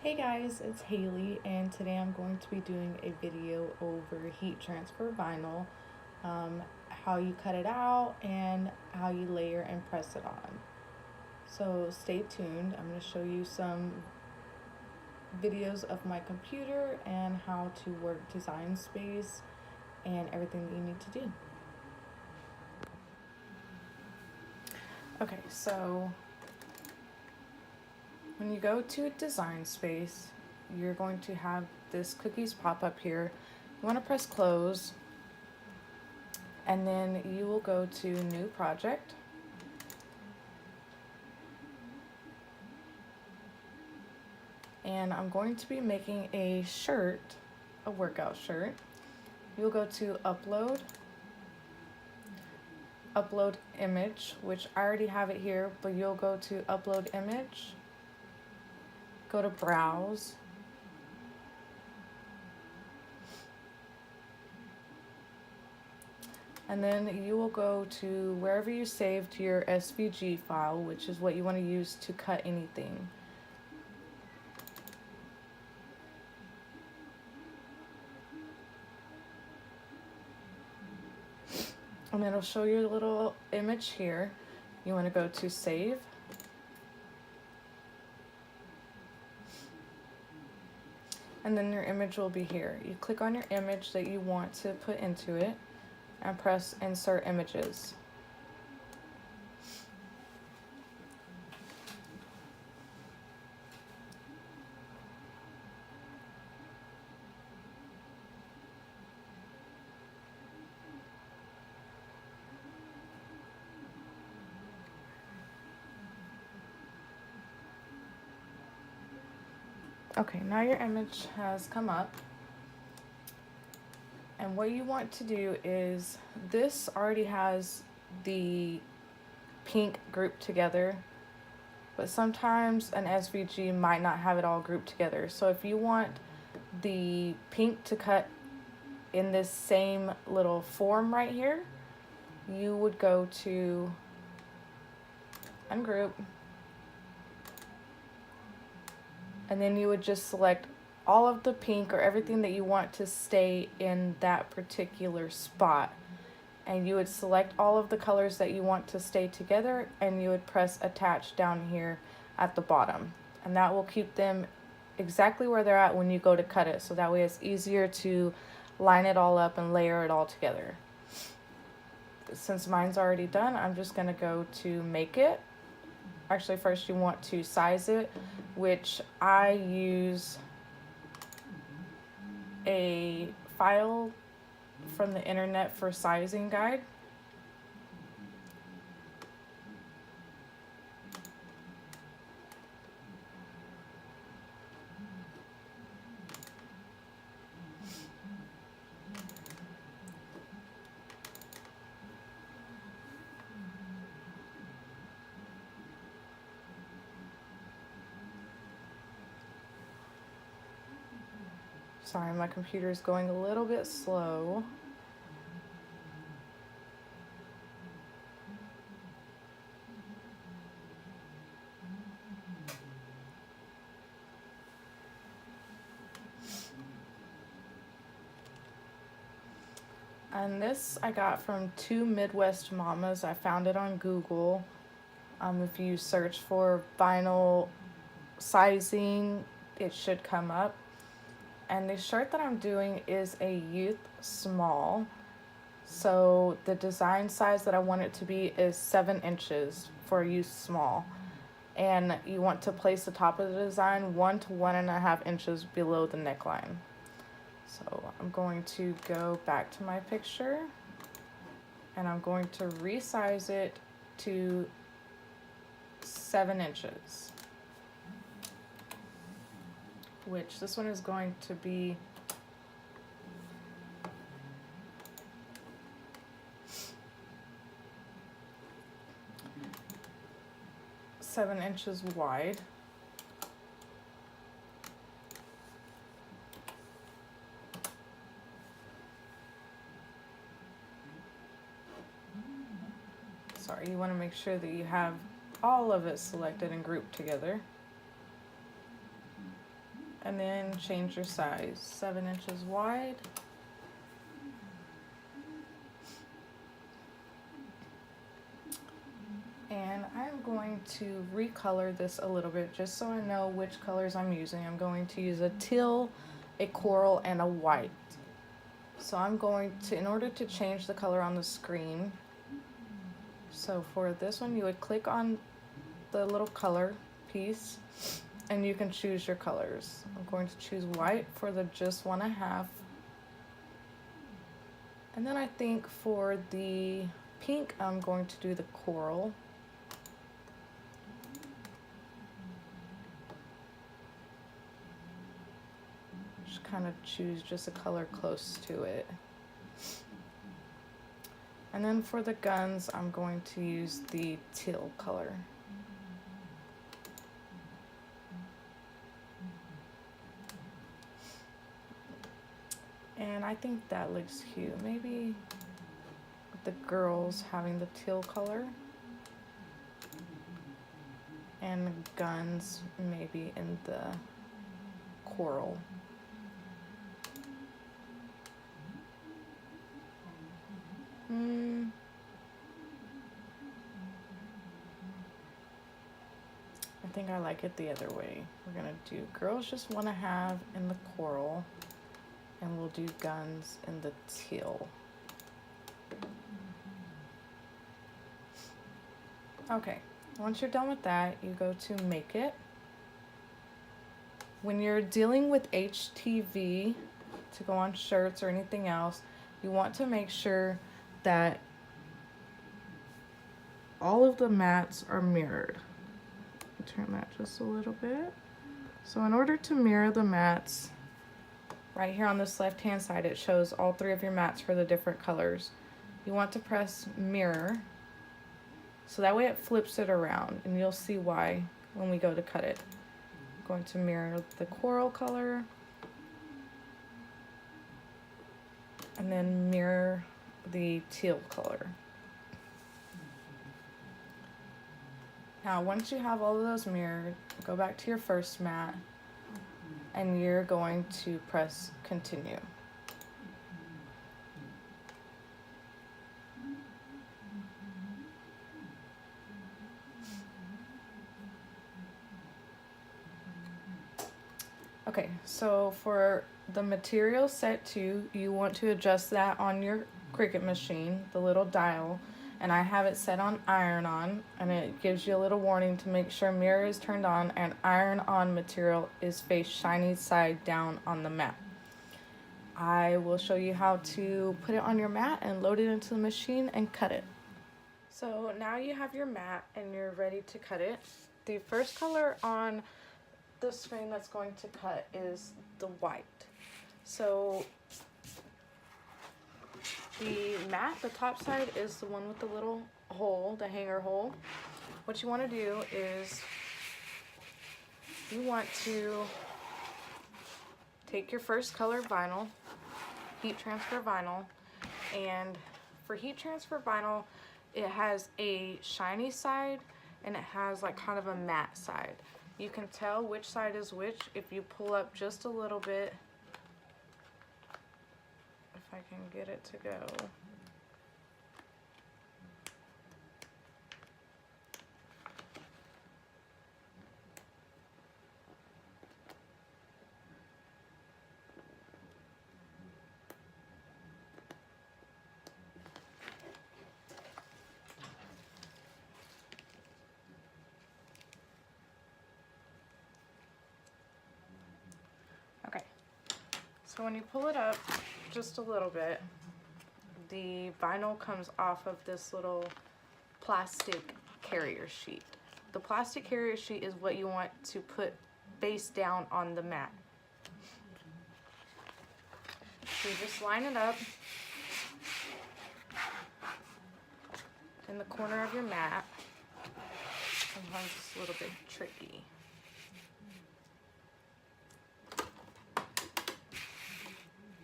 Hey guys, it's Haley, and today I'm going to be doing a video over heat transfer vinyl, how you cut it out, and how you layer and press it on. So stay tuned. I'm going to show you some videos of my computer and how to work Design Space and everything that you need to do. Okay, so when you go to Design Space, you're going to have this cookies pop up here. You want to press close, and then you will go to New Project. And I'm going to be making a shirt, a workout shirt. You'll go to Upload, Upload Image, which I already have it here, but you'll go to Upload Image, go to Browse, and then you will go to wherever you saved your SVG file, which is what you want to use to cut anything. And it'll show you a little image here. You want to go to Save. And then your image will be here. You click on your image that you want to put into it and press Insert Images. Okay, now your image has come up. And what you want to do is, this already has the pink grouped together, but sometimes an SVG might not have it all grouped together. So if you want the pink to cut in this same little form right here, you would go to Ungroup, and then you would just select all of the pink or everything that you want to stay in that particular spot. And you would select all of the colors that you want to stay together, and you would press attach down here at the bottom. And that will keep them exactly where they're at when you go to cut it. So that way it's easier to line it all up and layer it all together. Since mine's already done, I'm just gonna go to make it. Actually, first you want to size it, which I use a file from the internet for sizing guide. Sorry, my computer is going a little bit slow. And this I got from two Midwest mamas. I found it on Google. If you search for vinyl sizing, it should come up. And the shirt that I'm doing is a youth small. So the design size that I want it to be is 7 inches for a youth small. And you want to place the top of the design 1 to 1.5 inches below the neckline. So I'm going to go back to my picture, and I'm going to resize it to 7 inches, which this one is going to be 7 inches wide. Sorry, you want to make sure that you have all of it selected and grouped together. and then change your size, 7 inches wide. And I'm going to recolor this a little bit just so I know which colors I'm using. I'm going to use a teal, a coral, and a white. So I'm going to, in order to change the color on the screen, so for this one you would click on the little color piece and you can choose your colors. I'm going to choose white for the just 1.5. And then I think for the pink I'm going to do the coral. Just kind of choose just a color close to it. And then for the guns I'm going to use the teal color. And I think that looks cute. Maybe with the girls having the teal color and the guns maybe in the coral. I think I like it the other way. We're gonna do girls just 1.5 in the coral, and we'll do guns in the teal. Okay, once you're done with that, you go to make it. When you're dealing with HTV to go on shirts or anything else, you want to make sure that all of the mats are mirrored. Turn that just a little bit. So in order to mirror the mats, right here on this left hand side it shows all 3 of your mats for the different colors. You want to press mirror, so that way it flips it around, and you'll see why when we go to cut it. I'm going to mirror the coral color and then mirror the teal color. Now, once you have all of those mirrored, go back to your first mat and you're going to press continue. Okay, so for the material set 2, you want to adjust that on your Cricut machine, the little dial. And I have it set on iron on, and it gives you a little warning to make sure mirror is turned on and iron on material is faced shiny side down on the mat. I will show you how to put it on your mat and load it into the machine and cut it. So now you have your mat and you're ready to cut it. The first color on the screen that's going to cut is the white. So the mat, the top side is the one with the little hole, the hanger hole. What you want to do is you want to take your first color vinyl, heat transfer vinyl, and for heat transfer vinyl, it has a shiny side and it has like kind of a matte side. You can tell which side is which if you pull up just a little bit. If I can get it to go. Okay, so when you pull it up just a little bit, the vinyl comes off of this little plastic carrier sheet. The plastic carrier sheet is what you want to put face down on the mat. So you just line it up in the corner of your mat. Sometimes it's a little bit tricky.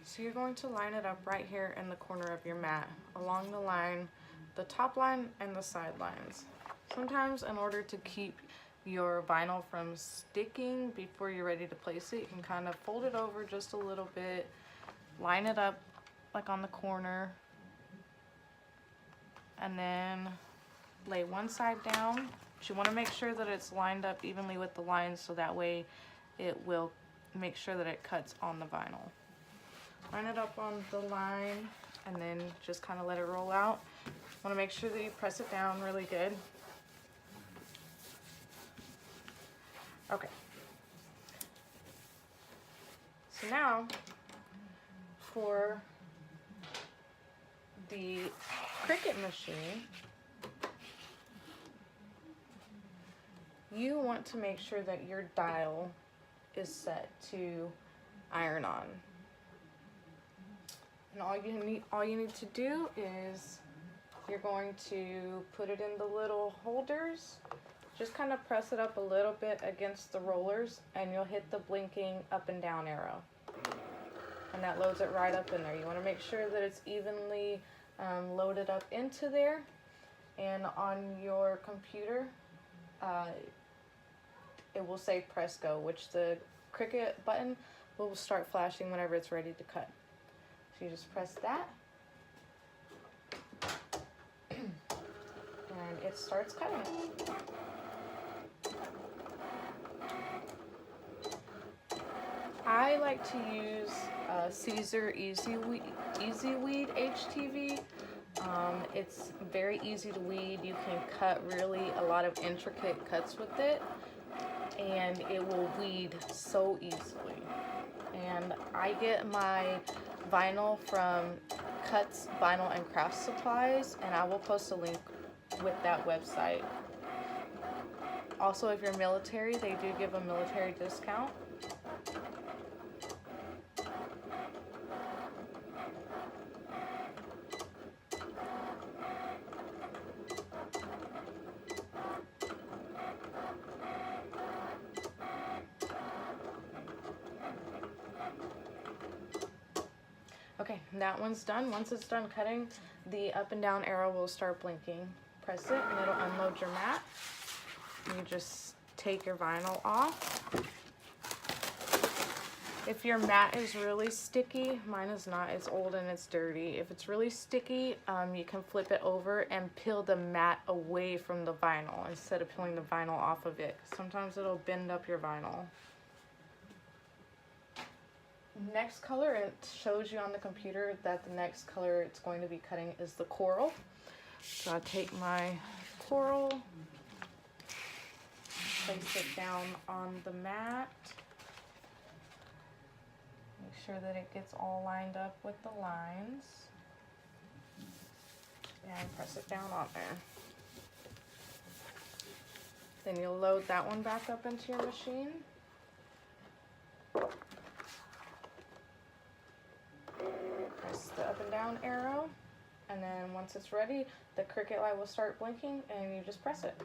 So you're going to line it up right here in the corner of your mat, along the line, the top line and the side lines. Sometimes in order to keep your vinyl from sticking before you're ready to place it, you can kind of fold it over just a little bit, line it up like on the corner, and then lay one side down. But you want to make sure that it's lined up evenly with the lines so that way it will make sure that it cuts on the vinyl. Line it up on the line and then just kind of let it roll out. Want to make sure that you press it down really good. Okay. So now for the Cricut machine, you want to make sure that your dial is set to iron on. And all you need to do is you're going to put it in the little holders. Just kind of press it up a little bit against the rollers and you'll hit the blinking up and down arrow. And that loads it right up in there. You want to make sure that it's evenly loaded up into there. And on your computer, it will say press go, which the Cricut button will start flashing whenever it's ready to cut. So you just press that. And it starts cutting. I like to use Caesar Easy Weed HTV. It's very easy to weed. You can cut really a lot of intricate cuts with it, and it will weed so easily. And I get my vinyl from Cuts Vinyl and Craft Supplies, and I will post a link with that website. Also, if you're military, they do give a military discount. Okay, that one's done. Once it's done cutting, the up and down arrow will start blinking. Press it and it'll unload your mat. You just take your vinyl off. If your mat is really sticky, mine is not, it's old and it's dirty. If it's really sticky, you can flip it over and peel the mat away from the vinyl instead of peeling the vinyl off of it. Sometimes it'll bend up your vinyl. Next color, it shows you on the computer that the next color it's going to be cutting is the coral. So I take my coral, place it down on the mat, make sure that it gets all lined up with the lines, and press it down on there. Then you'll load that one back up into your machine. Press the up and down arrow, and then once it's ready, the Cricut light will start blinking and you just press it.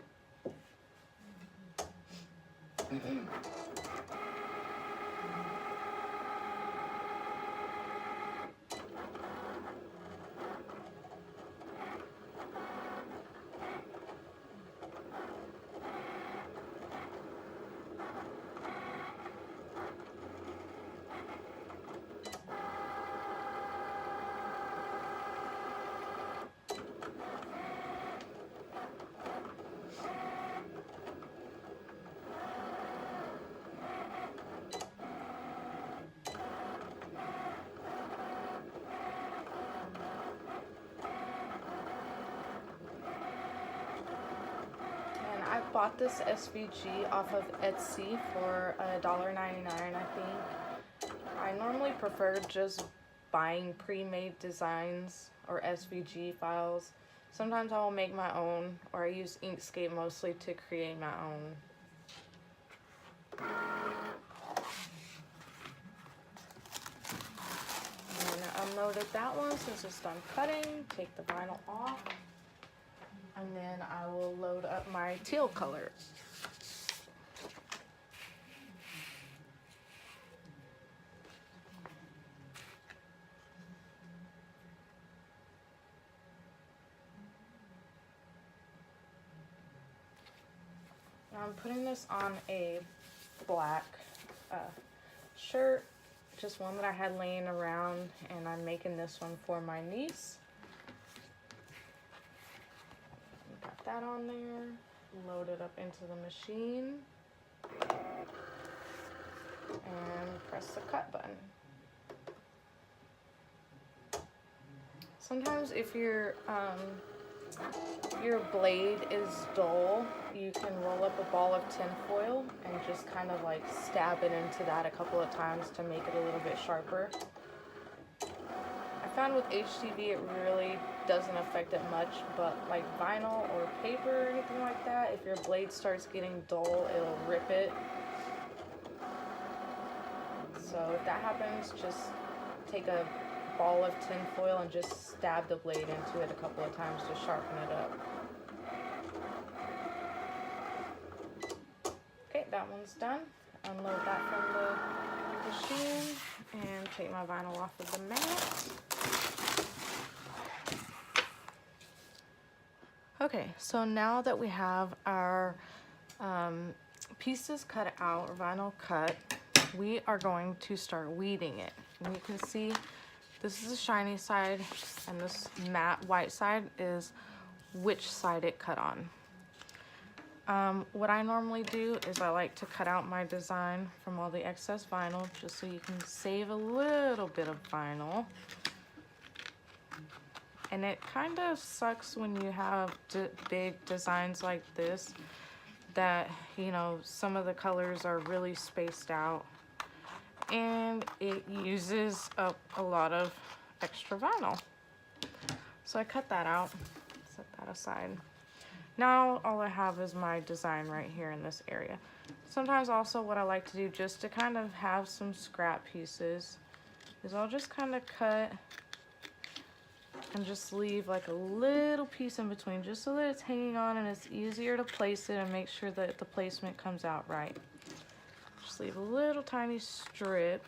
I bought this SVG off of Etsy for $1.99, I think. I normally prefer just buying pre-made designs or SVG files. Sometimes I will make my own, or I use Inkscape mostly to create my own. And I unloaded that one since it's done cutting. Take the vinyl off. And then I will load up my teal color. putting this on a black shirt, just one that I had laying around, and I'm making this one for my niece. Got that on there, load it up into the machine, and press the cut button. Sometimes if your blade is dull, you can roll up a ball of tin foil and just kind of like stab it into that a couple of times to make it a little bit sharper. I found with HTV it really doesn't affect it much, but like vinyl or paper or anything like that, if your blade starts getting dull, it'll rip it. So if that happens, just take a ball of tin foil and just stab the blade into it a couple of times to sharpen it up. Okay, that one's done. Unload that from the machine and take my vinyl off of the mat. Okay, so now that we have our pieces cut out, or vinyl cut, we are going to start weeding it. And you can see this is the shiny side, and this matte white side is which side it cut on. What I normally do is I like to cut out my design from all the excess vinyl, just so you can save a little bit of vinyl. And it kind of sucks when you have big designs like this, that, you know, some of the colors are really spaced out, and it uses up a lot of extra vinyl. So I cut that out, set that aside. Now all I have is my design right here in this area. Sometimes also what I like to do, just to kind of have some scrap pieces, is I'll just kind of cut and just leave like a little piece in between, just so that it's hanging on and it's easier to place it and make sure that the placement comes out right. Just leave a little tiny strip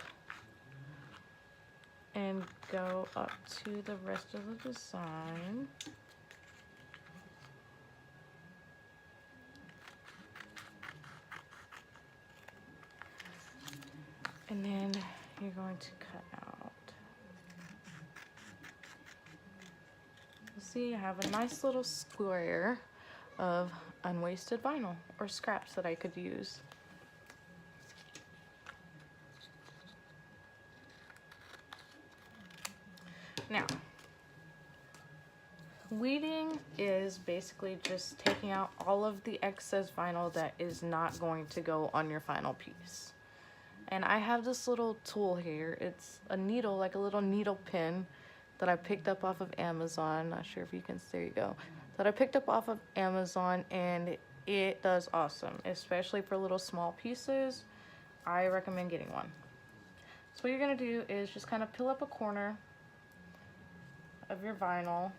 and go up to the rest of the design. And then you're going to cut out. See, I have a nice little square of unwasted vinyl or scraps that I could use. Now, weeding is basically just taking out all of the excess vinyl that is not going to go on your final piece. And I have this little tool here. It's a needle, like a little needle pin that I picked up off of Amazon. Not sure if you can, there you go. That I picked up off of Amazon, and it does awesome, especially for little small pieces. I recommend getting one. So what you're gonna do is just kind of peel up a corner of your vinyl,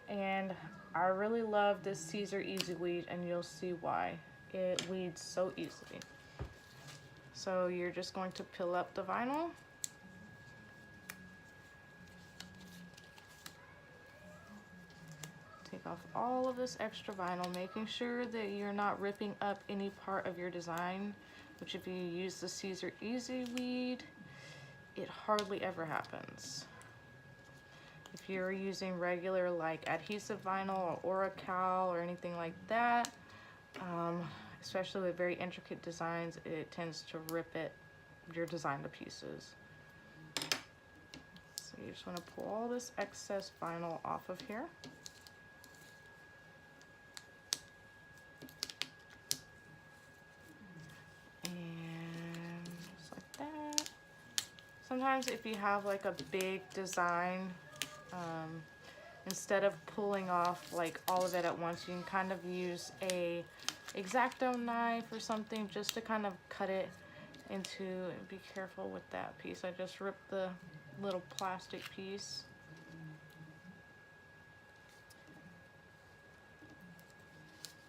and I really love this Caesar Easy Weed, and you'll see why. It weeds so easily. So you're just going to peel up the vinyl, take off all of this extra vinyl, making sure that you're not ripping up any part of your design, which if you use the Caesar Easy Weed, it hardly ever happens. If you're using regular like adhesive vinyl or Oracal or anything like that, especially with very intricate designs, it tends to rip your design to pieces. So you just want to pull all this excess vinyl off of here. And just like that. Sometimes if you have like a big design, instead of pulling off like all of it at once, you can kind of use a X-Acto knife or something just to kind of cut it into, and be careful with that piece. I just ripped the little plastic piece.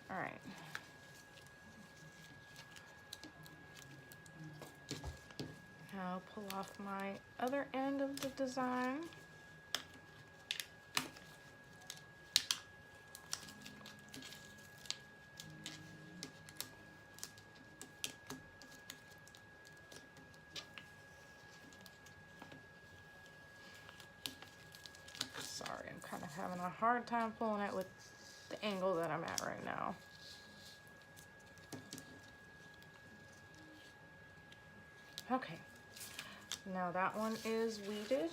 All right. Now I'll pull off my other end of the design. having a hard time pulling it with the angle that I'm at right now. Okay, now that one is weeded.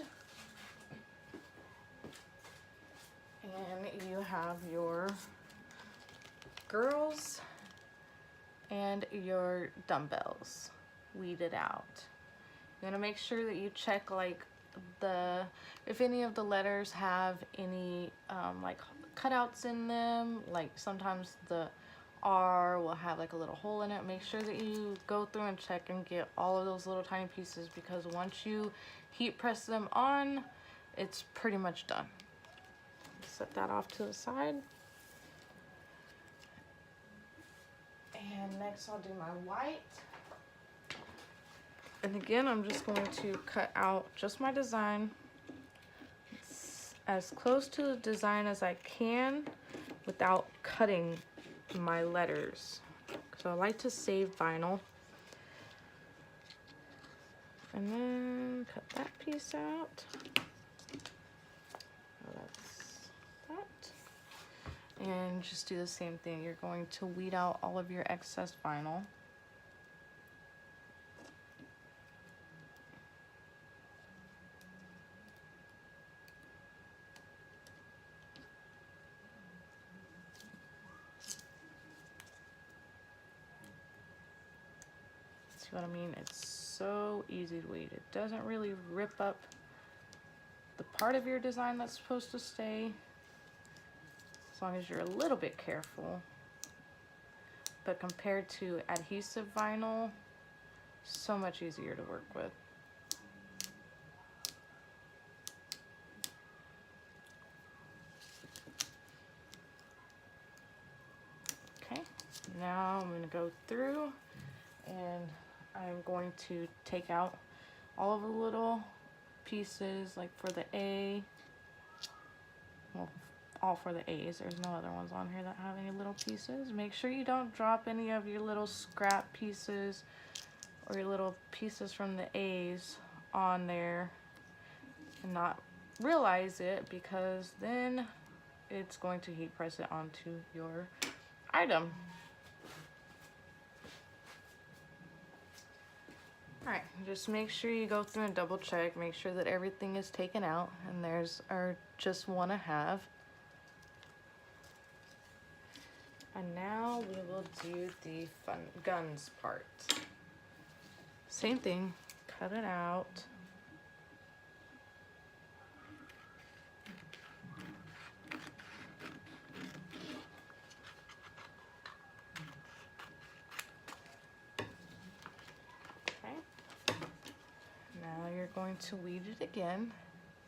And you have your girls and your dumbbells weeded out. You're gonna make sure that you check like if any of the letters have any like cutouts in them, like sometimes the R will have like a little hole in it. Make sure that you go through and check and get all of those little tiny pieces, because once you heat press them on, it's pretty much done. Set that off to the side. And next I'll do my white. And again, I'm just going to cut out just my design. It's as close to the design as I can without cutting my letters. So I like to save vinyl. And then cut that piece out. So that's that. And just do the same thing. You're going to weed out all of your excess vinyl. See what I mean? It's so easy to weed. It doesn't really rip up the part of your design that's supposed to stay, as long as you're a little bit careful. But compared to adhesive vinyl, so much easier to work with. Okay, now I'm going to go through and I'm going to take out all of the little pieces, like for the A, well, all for the A's. There's no other ones on here that have any little pieces. Make sure you don't drop any of your little scrap pieces or your little pieces from the A's on there and not realize it, because then it's going to heat press it onto your item. Alright, just make sure you go through and double check, make sure that everything is taken out, and there's our just one I have. And now we will do the fun guns part. Same thing, cut it out. Now you're going to weed it again.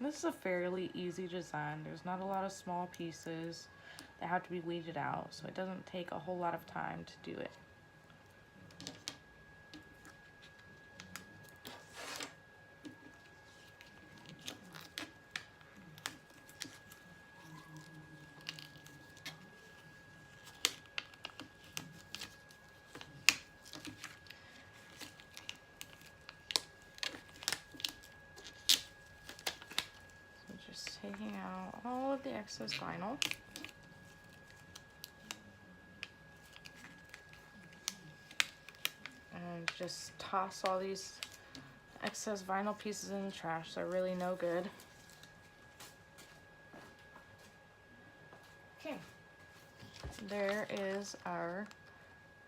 This is a fairly easy design. There's not a lot of small pieces that have to be weeded out, so it doesn't take a whole lot of time to do it. Taking out all of the excess vinyl. And just toss all these excess vinyl pieces in the trash. They're really no good. Okay, there is our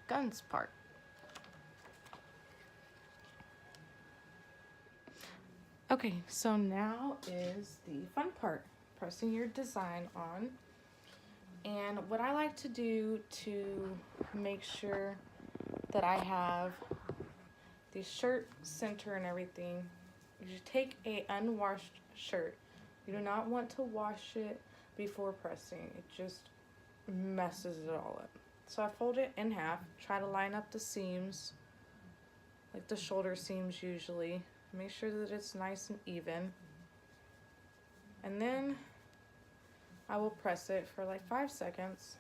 guns part. Okay, so now is the fun part, pressing your design on. And what I like to do to make sure that I have the shirt center and everything, is you take a unwashed shirt. You do not want to wash it before pressing. It just messes it all up. So I fold it in half, try to line up the seams, like the shoulder seams usually. Make sure that it's nice and even. And then I will press it for like 5 seconds.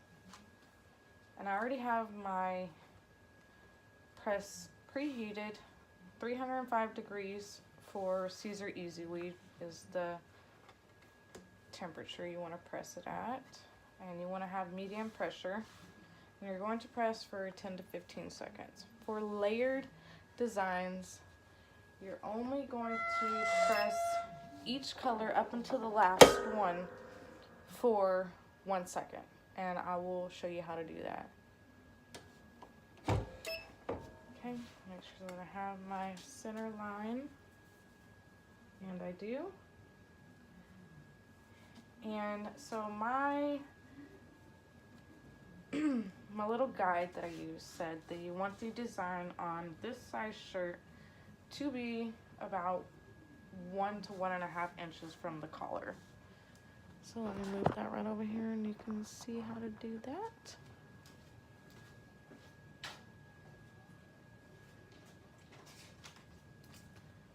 And I already have my press preheated, 305 degrees for Caesar Easy Weed is the temperature you want to press it at, and you want to have medium pressure. And you're going to press for 10 to 15 seconds. For layered designs, you're only going to press each color up until the last one for 1 second, and I will show you how to do that. Okay, make sure that I have my center line, and I do. And so my my little guide that I used said that you want the design on this size shirt to be about 1 to 1.5 inches from the collar. So let me move that right over here and you can see how to do that.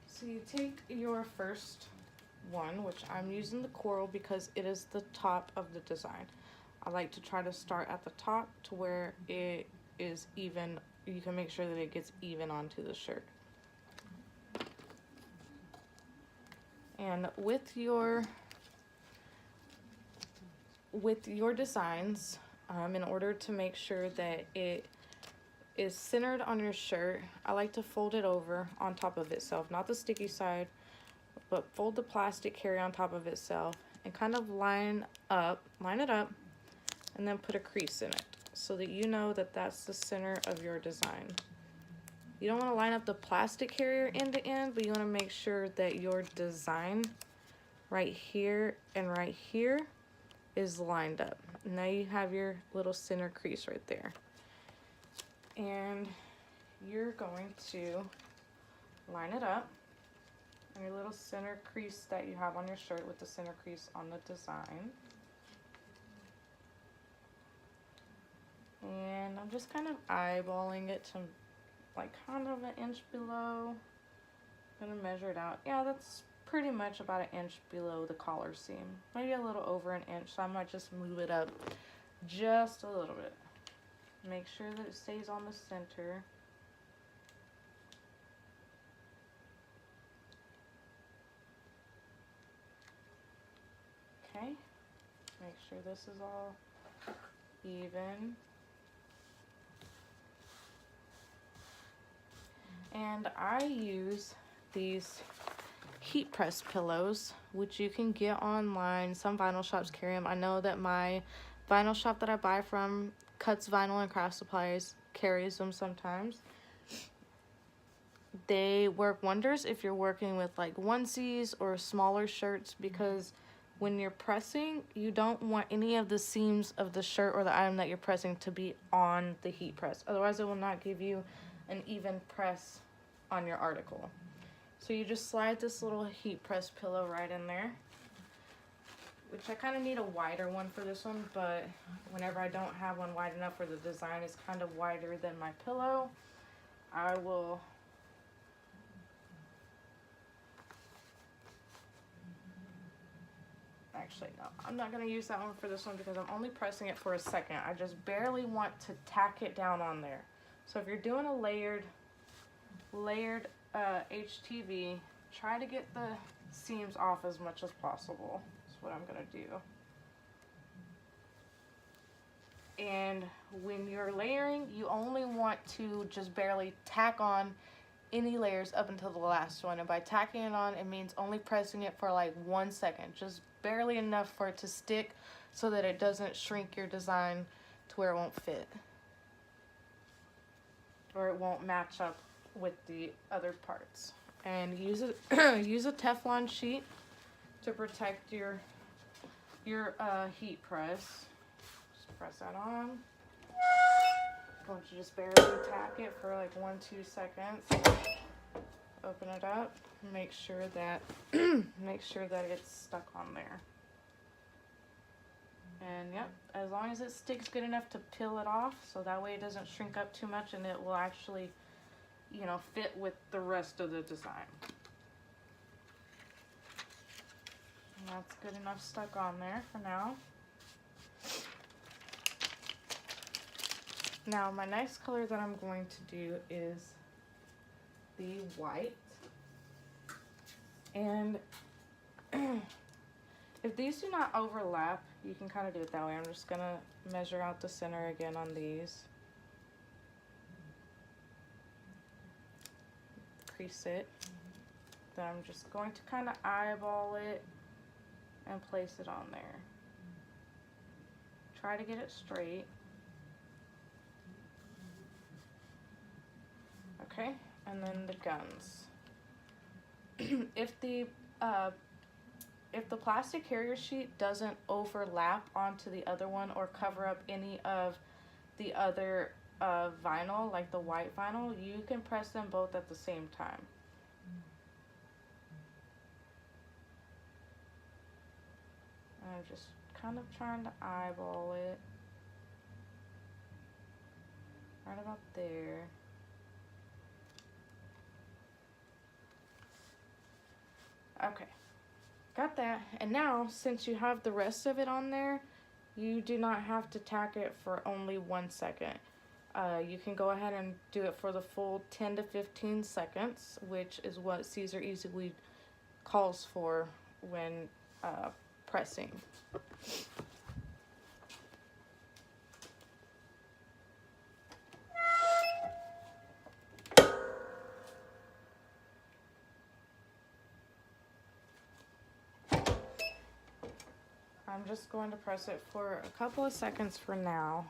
So you take your first one, which I'm using the coral because it is the top of the design. I like to try to start at the top to where it is even. You can make sure that it gets even onto the shirt. And with your designs, in order to make sure that it is centered on your shirt, I like to fold it over on top of itself, not the sticky side, but fold the plastic carrier on top of itself and kind of line it up, and then put a crease in it so that you know that that's the center of your design. You don't want to line up the plastic carrier end to end, but you want to make sure that your design right here and right here is lined up. Now you have your little center crease right there. And you're going to line it up and your little center crease that you have on your shirt with the center crease on the design. And I'm just kind of eyeballing it to like kind of 1 inch below. I'm gonna measure it out. Yeah, that's pretty much about 1 inch below the collar seam. Maybe a little over 1 inch, so I might just move it up just a little bit. Make sure that it stays on the center. Okay, make sure this is all even. And I use these heat press pillows, which you can get online. Some vinyl shops carry them. I know that my vinyl shop that I buy from, Cuts Vinyl and Craft Supplies, carries them sometimes. They work wonders if you're working with like onesies or smaller shirts, because when you're pressing, you don't want any of the seams of the shirt or the item that you're pressing to be on the heat press. Otherwise, it will not give you an even press on your article. So you just slide this little heat press pillow right in there, which I kind of need a wider one for this one, but whenever I don't have one wide enough where the design is kind of wider than my pillow, I will actually, no, I'm not going to use that one for this one because I'm only pressing it for a second. I just barely want to tack it down on there. So if you're doing a layered HTV, try to get the seams off as much as possible. That's what I'm going to do. And when you're layering, you only want to just barely tack on any layers up until the last one. And by tacking it on, it means only pressing it for like 1 second, just barely enough for it to stick so that it doesn't shrink your design to where it won't fit or it won't match up with the other parts. And use a Teflon sheet to protect your heat press. Just press that on. Don't you just barely tack it for like 1-2 seconds. Open it up. Make sure that it's stuck on there. And yep, as long as it sticks good enough to peel it off, so that way it doesn't shrink up too much and it will actually, you know, fit with the rest of the design. And that's good enough stuck on there for now. Now my next color that I'm going to do is the white. And If these do not overlap, you can kind of do it that way. I'm just going to measure out the center again on these. Crease it. Then I'm just going to kind of eyeball it and place it on there. Try to get it straight. Okay, and then the guns. If the plastic carrier sheet doesn't overlap onto the other one or cover up any of the other vinyl, like the white vinyl, you can press them both at the same time. And I'm just kind of trying to eyeball it. Right about there. Okay, got that. And now, since you have the rest of it on there, you do not have to tack it for only 1 second. You can go ahead and do it for the full 10 to 15 seconds, which is what Caesar Easily calls for when pressing. I'm just going to press it for a couple of seconds for now,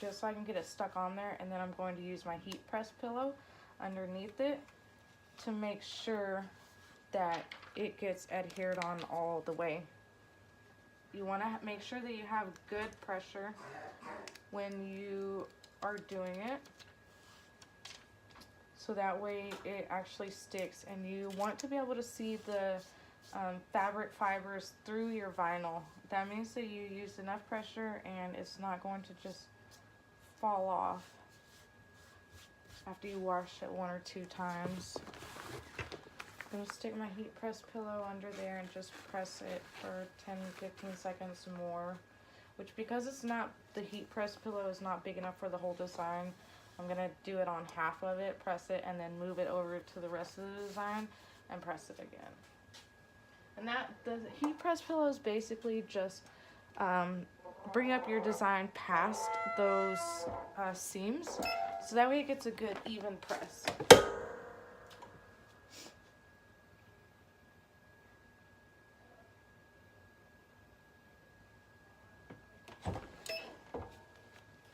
just so I can get it stuck on there, and then I'm going to use my heat press pillow underneath it to make sure that it gets adhered on all the way. You want to make sure that you have good pressure when you are doing it, so that way it actually sticks, and you want to be able to see the fabric fibers through your vinyl. That means that you used enough pressure and it's not going to just fall off after you wash it 1 or 2 times. I'm going to stick my heat press pillow under there and just press it for 10-15 seconds more, which, because it's not, the heat press pillow is not big enough for the whole design, I'm going to do it on half of it, press it, and then move it over to the rest of the design and press it again. And the heat press pillow is basically just bring up your design past those seams, so that way it gets a good even press.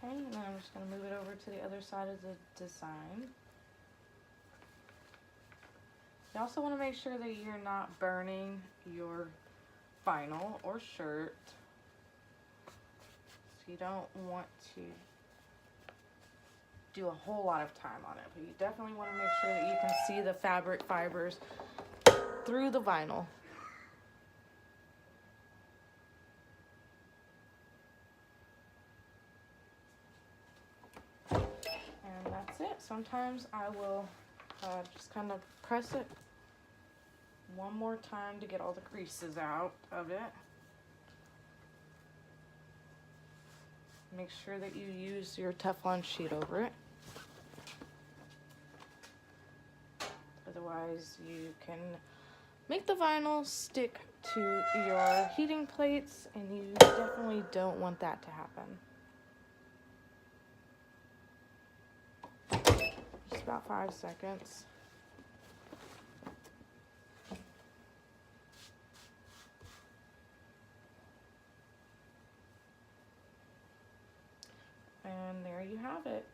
Okay, and then I'm just going to move it over to the other side of the design. You also want to make sure that you're not burning your vinyl or shirt. So you don't want to do a whole lot of time on it, but you definitely want to make sure that you can see the fabric fibers through the vinyl. And that's it. Sometimes I will just kind of press it one more time to get all the creases out of it. Make sure that you use your Teflon sheet over it. Otherwise, you can make the vinyl stick to your heating plates, and you definitely don't want that to happen. Just about 5 seconds. And there you have it.